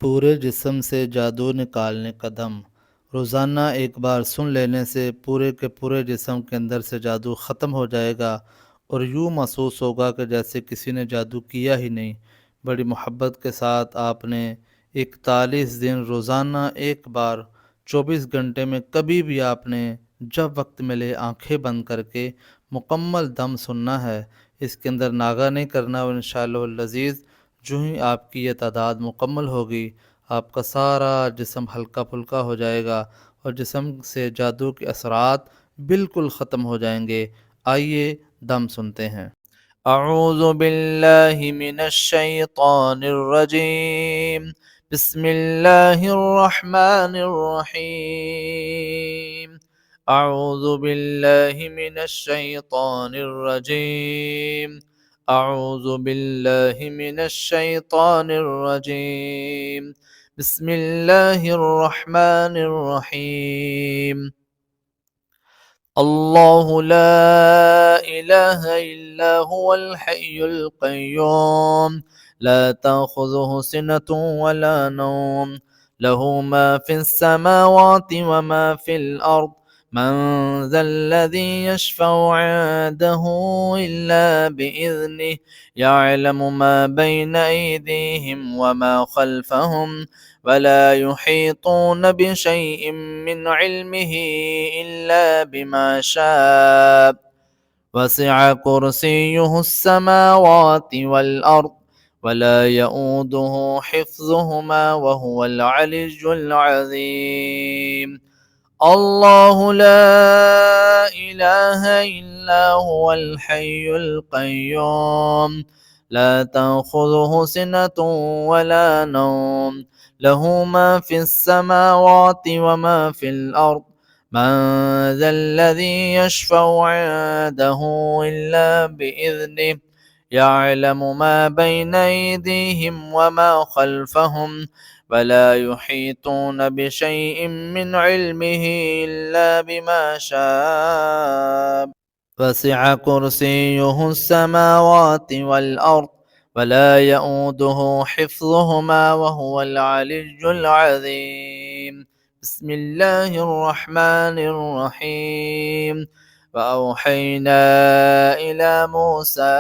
पूरे जिस्म से जादू निकालने का दम। रोज़ाना एक बार सुन लेने से पूरे के पूरे जिस्म के अंदर से जादू ख़त्म हो जाएगा और यूँ महसूस होगा कि जैसे किसी ने जादू किया ही नहीं। बड़ी मोहब्बत के साथ आपने 41 दिन रोज़ाना एक बार 24 घंटे में कभी भी आपने जब वक्त मिले आंखें बंद करके मुकम्मल दम सुनना है। इसके अंदर नागा नहीं करना और इंशाअल्लाह लज़ीज़ जो ही आपकी ये तादाद मुकम्मल होगी आपका सारा जिस्म हल्का फुल्का हो जाएगा और जिस्म से जादू के असरात बिल्कुल ख़त्म हो जाएंगे। आइए दम सुनते हैं। अऊज़ु बिल्लाहि मिनश शैतानिर रजीम। बिस्मिल्लाहिर रहमानिर रहीम। अऊज़ु बिल्लाहि मिनश शैतानिर रजीम। अऊज़ु बिल्लाहि मिनश शैतानिर रजीम। बिस्मिल्लाहिर रहमानिर रहीम। अल्लाहु ला इलाहा इल्ला हुवल हय्युल क़य्यूम ला तअख़ुज़ुहु सिनतुन वला नौम लहू मा फ़िस समावाति व मा फ़िल अर्द मन ज़ल्लज़ी यशफ़अु इंदहु इल्ला बिइज़निहि यअलमु मा बैना अयदीहिम व मा ख़ल्फ़हुम वला युहीतून बिशैइन मिन इल्मिहि इल्ला बिमा शाअ वसिअ कुर्सियुहु अस्समावाति वल अर्द वला यऊदुहु हिफ्ज़ुहुमा वहुवल अलिय्युल अज़ीम। अल्लाहु ला इलाहा इल्ला हुवल हय्युल क़य्यूम ला तअख़ुज़ुहु सिनतुन वला नौम लहू मा फ़िस समावाति व मा फ़िल अर्द मन ज़ल्लज़ी यशफ़अु इंदहु इल्ला बिइज़निहि यअलमु मा बैना अयदीहिम व मा ख़ल्फ़हुम वला युहीतून बिशैइन मिन इल्मिहि इल्ला बिमा शाअ वसिअ कुर्सियुहु अस्समावाति वल अर्द वला यऊदुहु हिफ्ज़ुहुमा वहुवल अलिय्युल अज़ीम। बिस्मिल्लाहिर रहमानिर रहीम। वअवहैना इला मूसा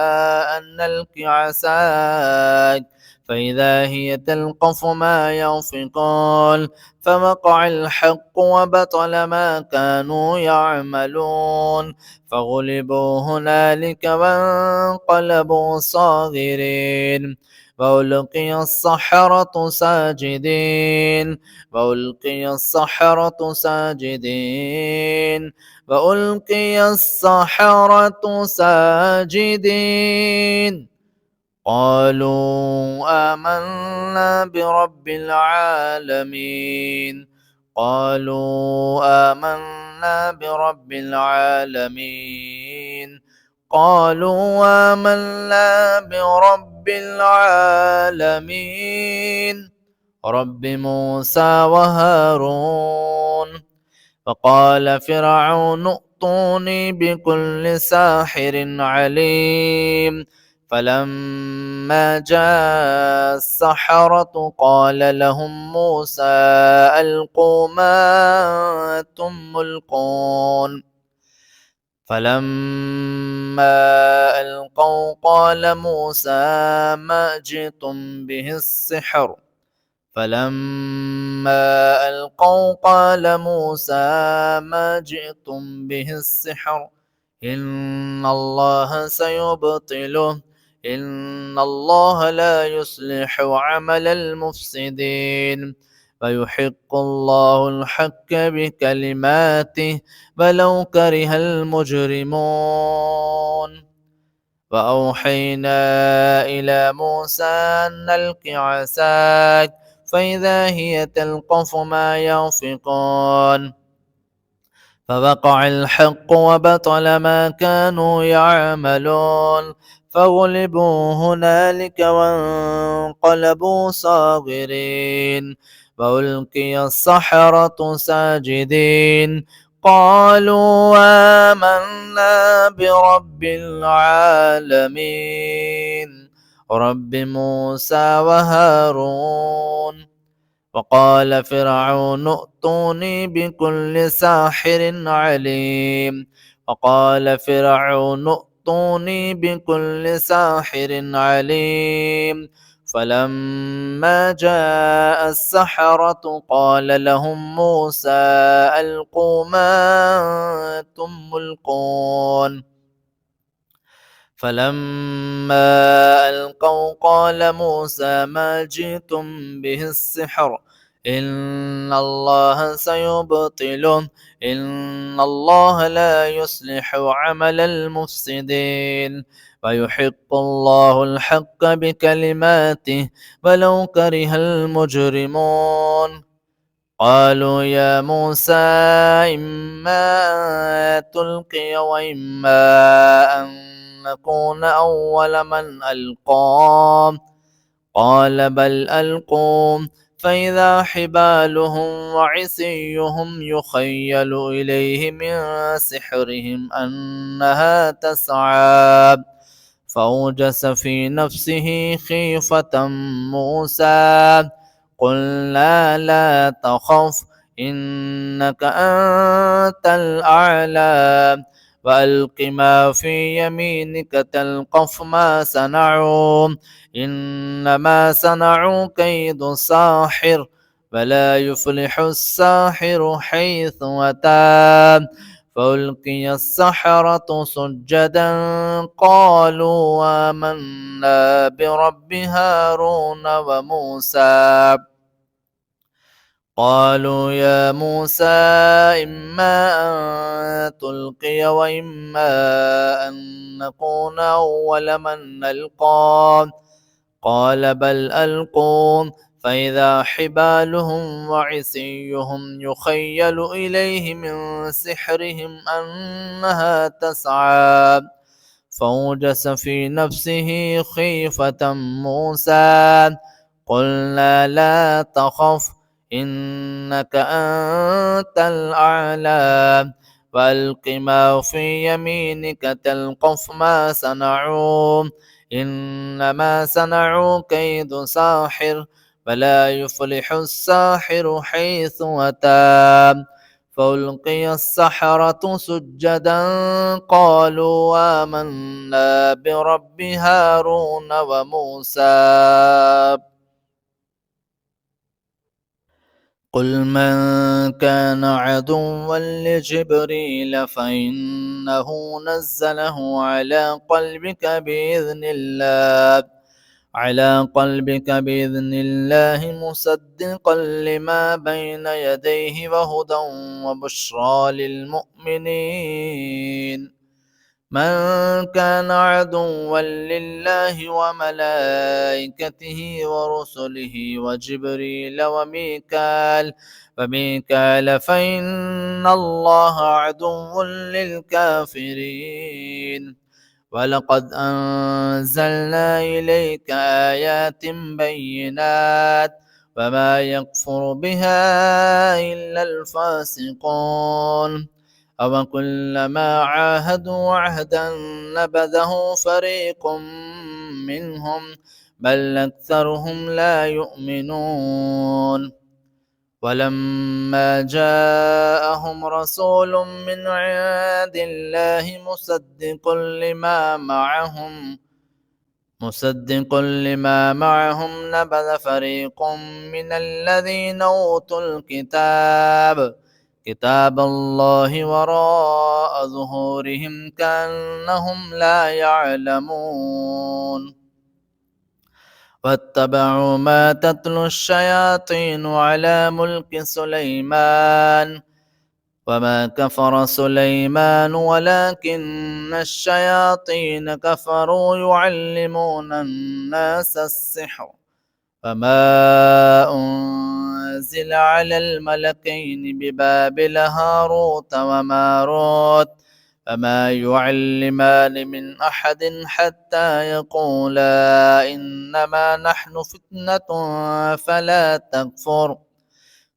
अन अल्क़ि असाक फ़इज़ा हिय तल्क़फ़ु मा यअफ़िकून फ़वक़अ الحق وبطل ما كانوا يعملون فغلبوا هنالك وانقلبوا صاغرين وألقي السحرة ساجدين وألقي السحرة ساجدين وألقي السحرة ساجدين قالوا آمنا برب العالمين قالوا آمنا برب العالمين قالوا آمنا برب العالمين رب موسى وهارون. فقال فرعون ائتوني بكل ساحر عليم. فلما جاء السحرة قال لهم موسى ألقوا ما أنتم ملقون فلما ألقوا قال موسى ما جئتم به السحر فلما ألقوا قال موسى ما جئتم به السحر إن الله سيبطله إن الله لا يصلح عمل المفسدين ويحق الله الحق بكلماته ولو كره المجرمون. وأوحينا إلى موسى أن ألق عصاك فإذا هي تلقف ما يأفكون فوقع الحق وبطل ما كانوا يعملون فغلبوا هنالك وانقلبوا صاغرين وألقي السحرة ساجدين قالوا آمنا برب العالمين رب موسى وهارون. وقال فرعون ائتوني بكل ساحر عليم. وقال فرعون ائتوني بكل ساحر عليم. فلما جاء السحرة قال لهم موسى ألقوا ما أنتم ملقون. فلما ألقوا قال موسى ما جئتم به السحر إن الله سيبطله إن الله لا يصلح عمل المفسدين ويحق الله الحق بكلماته ولو كره المجرمون. قالوا يا موسى إما أن تلقي وإما أن نكون أول من ألقى. قال بل ألقوا فإذا حبالهم وعصيهم يخيل إليه من سحرهم أنها تسعى. فأوجس في نفسه خيفة موسى. قلنا لا تخف إنك أنت الأعلى وألق ما في يمينك تلقف ما صنعوا إنما صنعوا كيد ساحر ولا يفلح الساحر حيث أتى. فألقي السحرة سجدا قالوا آمنا برب هارون وموسى. قالوا يا موسى إما أن تلقي وإما أن نكون أول من نلقى. قال بل ألقوا فإذا حبالهم وعصيهم يخيل إليه من سحرهم أنها تسعى. فأوجس في نفسه خيفة موسى. قلنا لا تخف إنك أنت الأعلى وألق ما في يمينك تلقف ما صنعوا إنما صنعوا كيد ساحر ولا يفلح الساحر حيث أتى. فألقي السحرة سجدا قالوا آمنا برب هارون وموسى. قل من كان عدوا لجبريل فإنه نزله على قلبك بإذن الله مصدقا لما بين يديه وهدى وبشرى للمؤمنين. من كان عدوا لله وملائكته ورسله وجبريل وميكال فإن الله عدو للكافرين. ولقد أنزلنا إليك آيات بينات وما يكفر بها إلا الفاسقون. أو كلما عاهدوا عهدا نبذه فريق منهم بل أكثرهم لا يؤمنون. ولما جاءهم رسول من عند الله مصدق لما معهم نبذ فريق من الذين أوتوا كتاب الله وراء ظهورهم كأنهم لا يعلمون. واتبعوا ما تتلو الشياطين على ملك سليمان وما كفر سليمان ولكن الشياطين كفروا يعلمون الناس السحر فما أنزل على الملكين ببابل هاروت وماروت فما يعلمان من أحد حتى يقولا إنما نحن فتنة فلا تكفر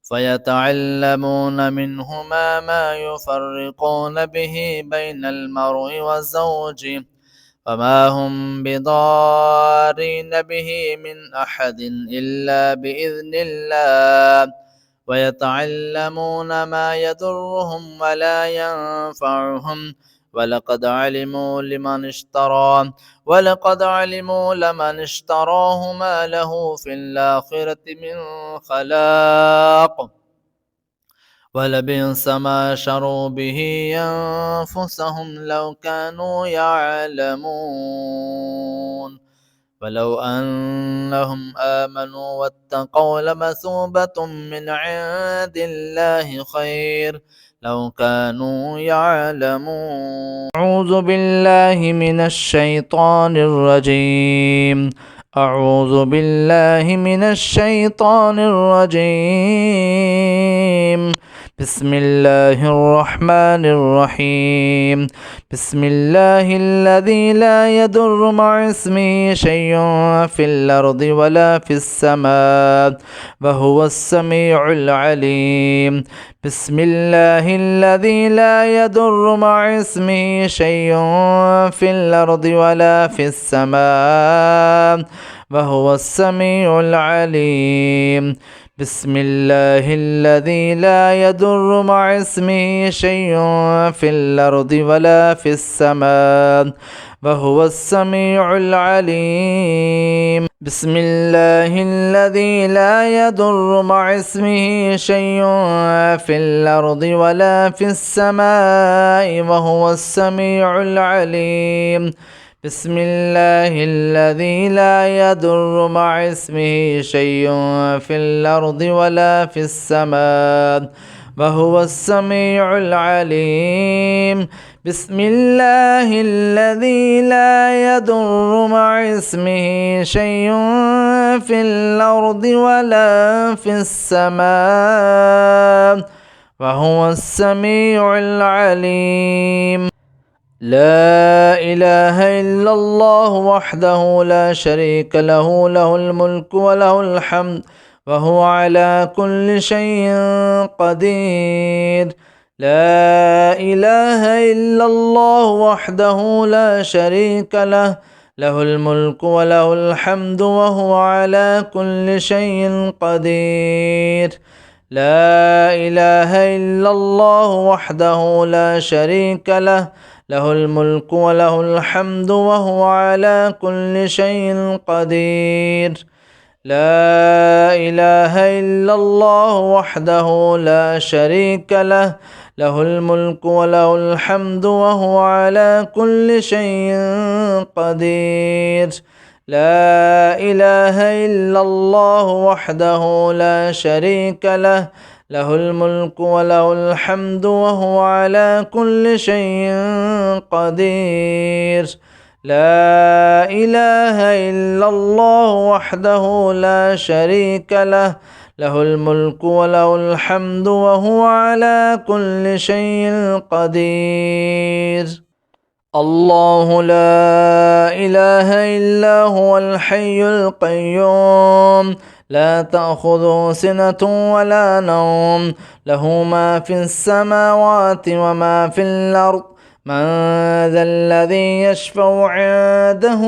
فيتعلمون منهما ما يفرقون به بين المرء وزوجه وما هم بضارين به من أحد إلا بإذن الله ويتعلمون ما يضرهم ولا ينفعهم ولقد علموا لمن اشتراه ما له في الآخرة من خلاق ولبئس ما شروا به أنفسهم لو كانوا يعلمون ولو أنهم آمنوا واتقوا لمثوبة من عند الله خير لو كانوا يعلمون أعوذ بالله من الشيطان الرجيم أعوذ بالله من الشيطان الرجيم بسم الله الرحمن الرحيم بسم الله الذي لا يضر مع اسمه شيء في الأرض ولا في السماء وهو السميع العليم بسم الله الذي لا يضر مع اسمه شيء في الأرض ولا في السماء وهو السميع العليم بسم الله الذي لا يضر مع اسمه شيء في الأرض ولا في السماء وهو السميع العليم بسم الله الذي لا يضر مع اسمه شيء في الأرض ولا في السماء وهو السميع العليم بسم الله الذي لا يضر مع اسمه شيء في الأرض ولا في السماء وهو السميع العليم بسم الله الذي لا يضر مع اسمه شيء في الأرض ولا في السماء وهو السميع العليم لا إله إلا الله وحده لا شريك له له الملك وله الحمد وهو على كل شيء قدير لا إله إلا الله وحده لا شريك له له الملك وله الحمد وهو على كل شيء قدير لا إله إلا الله وحده لا شريك له له الملك وله الحمد وهو على كل شيء قدير لا إله إلا الله وحده لا شريك له له الملك وله الحمد وهو على كل شيء قدير لا إله إلا الله وحده لا شريك له له الملك وله الحمد وهو على كل شيء قدير لا إله إلا الله وحده لا شريك له له الملك وله الحمد وهو على كل شيء قدير الله لا إله إلا هو الحي القيوم لا تأخذه سنة ولا نوم له ما في السماوات وما في الأرض من ذا الذي يشفع عنده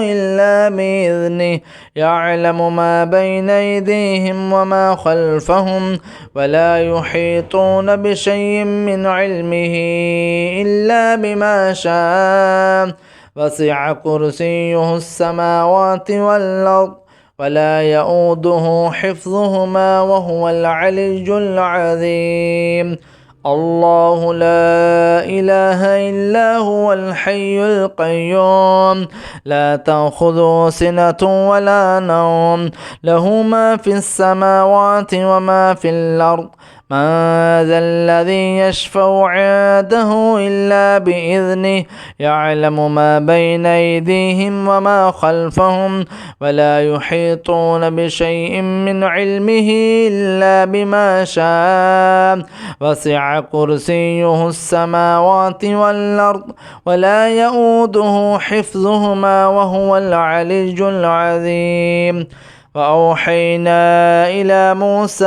إلا بإذنه يعلم ما بين أيديهم وما خلفهم ولا يحيطون بشيء من علمه إلا بما شاء وسع كرسيه السماوات والأرض ولا يؤوده حفظهما وهو العلي العظيم الله لا إله إلا هو الحي القيوم لا تأخذه سنة ولا نوم له ما في السماوات وما في الأرض من ذا الذي يشفع عنده إلا بإذنه يعلم ما بين أيديهم وما خلفهم ولا يحيطون بشيء من علمه إلا بما شاء وسع كرسيه السماوات والأرض ولا يؤوده حفظهما وهو العلي العظيم وأوحينا إلى موسى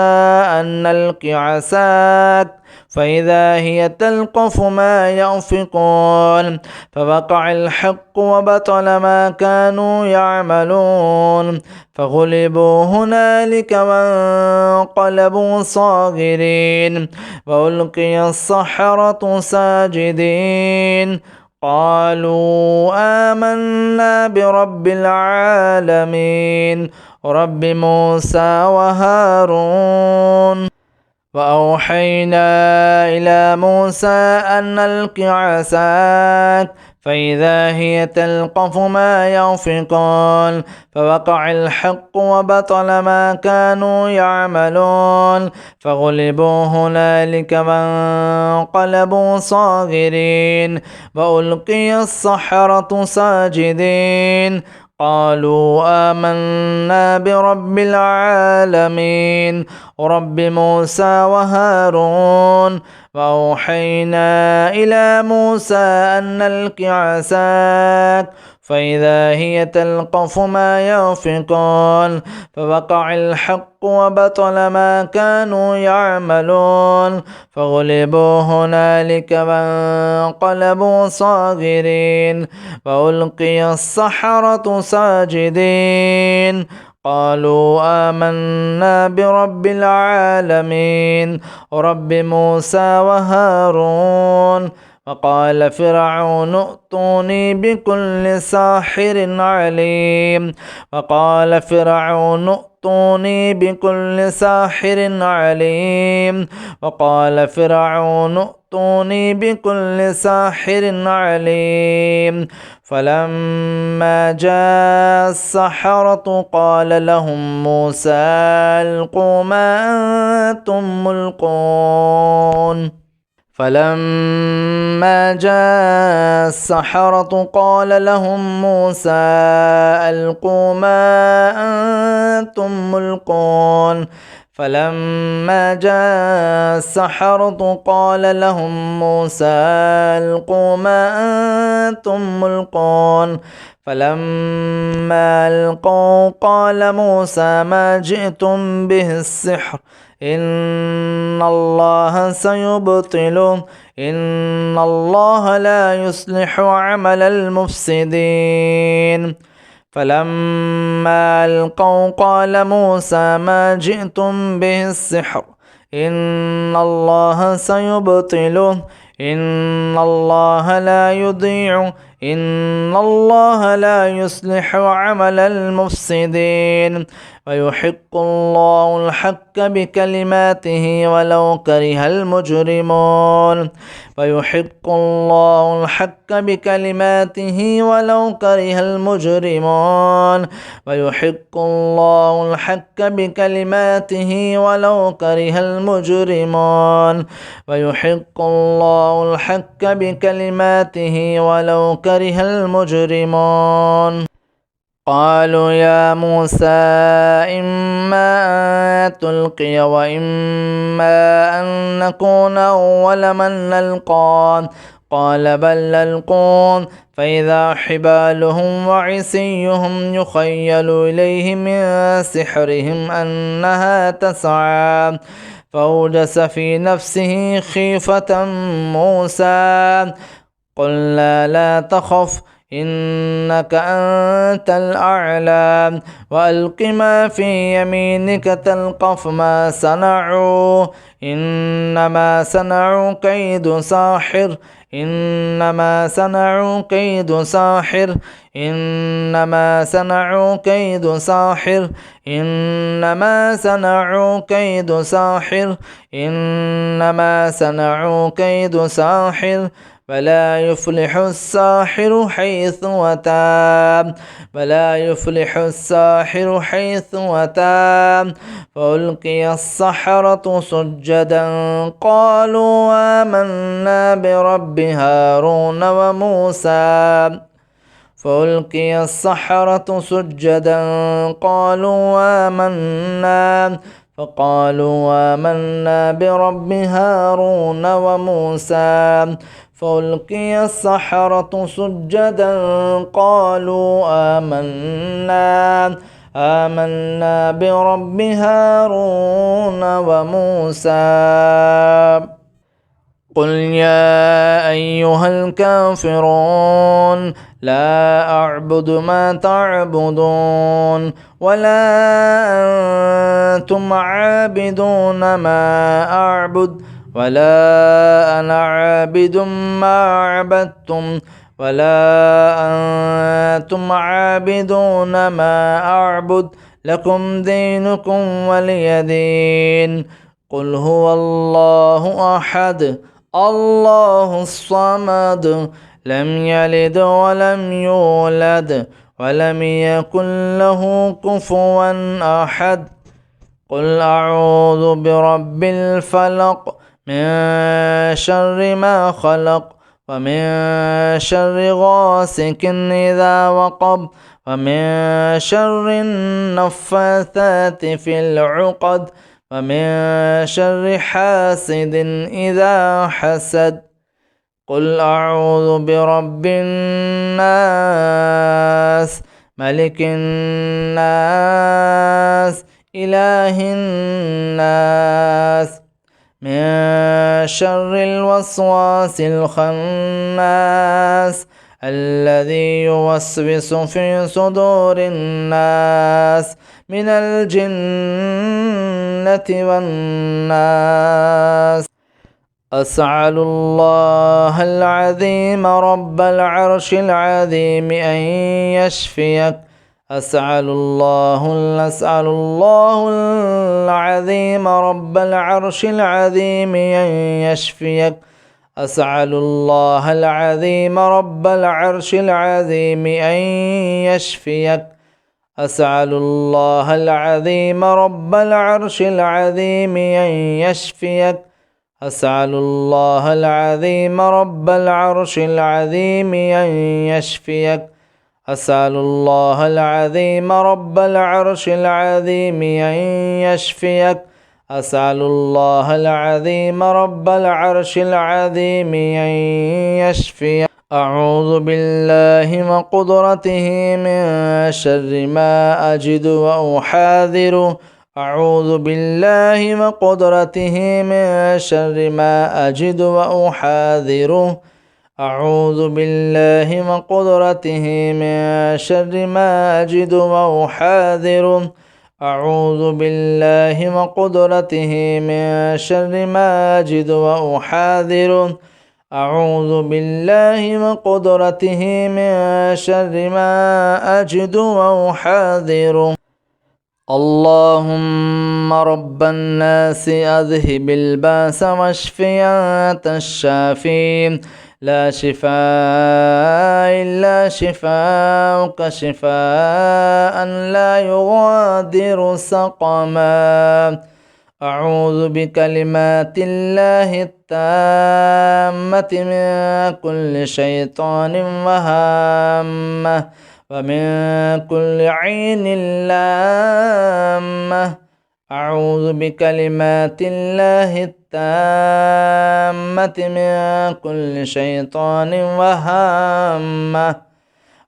أن ألق عصاك فإذا هي تلقف ما يأفكون فوقع الحق وبطل ما كانوا يعملون فغلبوا هنالك وانقلبوا صاغرين وألقي السحرة ساجدين قالوا آمنا برب العالمين رب موسى وهارون وأوحينا إلى موسى أن ألق عصاك فإذا هي تلقف ما يأفكون فوقع الحق وبطل ما كانوا يعملون فغلبوا هنالك وانقلبوا صاغرين وألقي السحرة ساجدين قالوا آمنا برب العالمين رب موسى وهارون وأوحينا إلى موسى أن ألق عصاك فإذا هي تلقف ما يأفكون فوقع الحق وبطل ما كانوا يعملون فغلبوا هنالك وانقلبوا صاغرين وألقي السحرة ساجدين قالوا آمنا برب العالمين رب موسى وهارون وقال فرعون ائتوني بكل ساحر عليم وقال فرعون ائتوني بكل ساحر عليم وقال فرعون ائتوني بكل ساحر عليم فلما جاء السحرة قال لهم موسى ألقوا ما أنتم ملقون فلما جاء السحرة قال لهم موسى ألقوا ما أنتم ملقون فلما جاء السحرة قال لهم موسى ألقوا ما أنتم ملقون فلما ألقوا قال موسى ما جئتم به السحر إن الله سيبطله إن الله لا يصلح عمل المفسدين فلما ألقوا قال موسى ما جئتم به السحر إن الله سيبطله إن الله لا يضيع إن الله لا يصلح عمل المفسدين ويحق الله الحق بكلماته ولو كره المجرمون ويحق الله الحق بكلماته ولو كره المجرمون ويحق الله الحق بكلماته ولو كره المجرمون ويحق الله الحق بكلماته ولو كره المجرمون قالوا يا موسى إما أن تلقي وإما أن نكون أول من نلقى قال بل ألقون فإذا حبالهم وعصيهم يخيل إليه من سحرهم أنها تسعى فأوجس في نفسه خيفة موسى قلنا لا تخف إنك أنت الأعلى وألق ما في يمينك تلقف ما صنعوا إنما صنعوا كيد ساحر إنما صنعوا كيد ساحر إنما صنعوا كيد ساحر إنما صنعوا كيد ساحر إنما صنعوا كيد ساحر ولا يفلح الساحر حيث أتى ولا يفلح الساحر حيث أتى فألقي السحرة سجدا قالوا آمنا برب هارون وموسى فألقي السحرة سجدا قالوا آمنا فقالوا آمنا برب هارون وموسى فألقي السحرة سجدا قالوا آمنا آمنا برب هارون وموسى. قل يا أيها الكافرون لا أعبد ما تعبدون ولا أنتم عابدون ما أعبد ولا أنا عابد ما عبدتم ولا أنتم عابدون ما أعبد لكم دينكم ولي دين. قل هو الله أحد الله الصمد لم يلد ولم يولد ولم يكن له كفوا أحد. قل أعوذ برب الفلق من شر ما خلق ومن شر غاسق إذا وقب ومن شر النفاثات في العقد ومن شر حاسد إذا حسد. قل أعوذ برب الناس ملك الناس إله الناس من شر الوسواس الخناس الذي يوسوس في صدور الناس من الجنة والناس. أسأل الله العظيم رب العرش العظيم أن يشفيك. أسأل الله العظيم رب العرش العظيم أن يشفيك. أسأل الله العظيم رب العرش العظيم أن يشفيك. أسأل الله العظيم رب العرش العظيم أن يشفيك. أسأل الله العظيم رب العرش العظيم أن يشفيك. أسأل الله العظيم رب العرش العظيم أن يشفيك. أسأل الله العظيم رب العرش العظيم أن يشفيك. أعوذ بالله وقدرته من شر ما أجد وأحاذر. أعوذ بالله وقدرته من شر ما أجد وأحاذره. أعوذ بالله وقدرته من شر ما أجد وأحاذره. أعوذ بالله وقدرته من شر ما أجد وأحاذره. أعوذ بالله وقدرته من شر ما أجد وأحاذره. اللهم رب الناس أذهب الباس واشف أنت الشافي لا شفاء إلا شفاءك شفاء لا يغادر سقما. أعوذ بكلمات الله التامة من كل شيطان وهامة ومن كل عين لامة. أعوذ بكلمات الله التامة من كل شيطان وهامة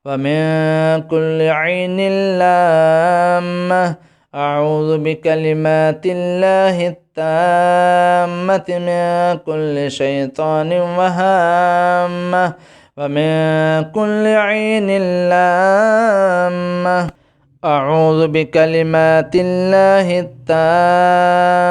ومن كل عين لامة. أعوذ بكلمات الله التامة من كل شيطان وهامة ومن كل عين لامة. أعوذ بكلمات الله التامة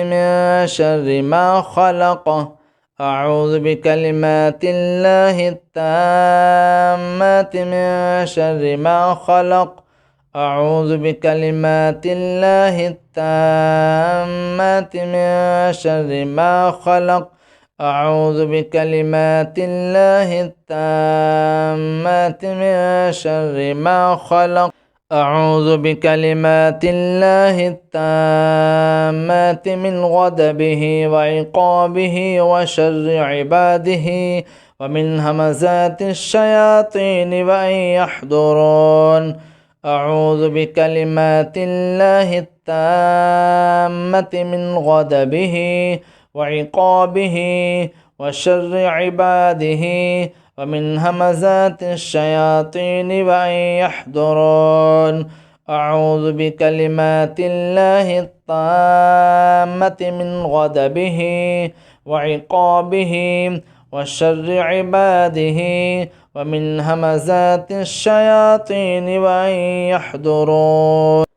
من شر ما خلق. أعوذ بكلمات الله التامة من شر ما خلق. أعوذ بكلمات الله التامة من شر ما خلق. أعوذ بكلمات الله التامة من شر ما خلق. أعوذ بكلمات الله التامة من غضبه وعقابه وشر عباده ومن همزات الشياطين وأن يحضرون. أعوذ بكلمات الله التامة من غضبه وعقابه وشر عباده ومن همزات الشياطين وأن يحضرون. أعوذ بكلمات الله التامة من غضبه وعقابه وشر عباده ومن همزات الشياطين وأن يحضرون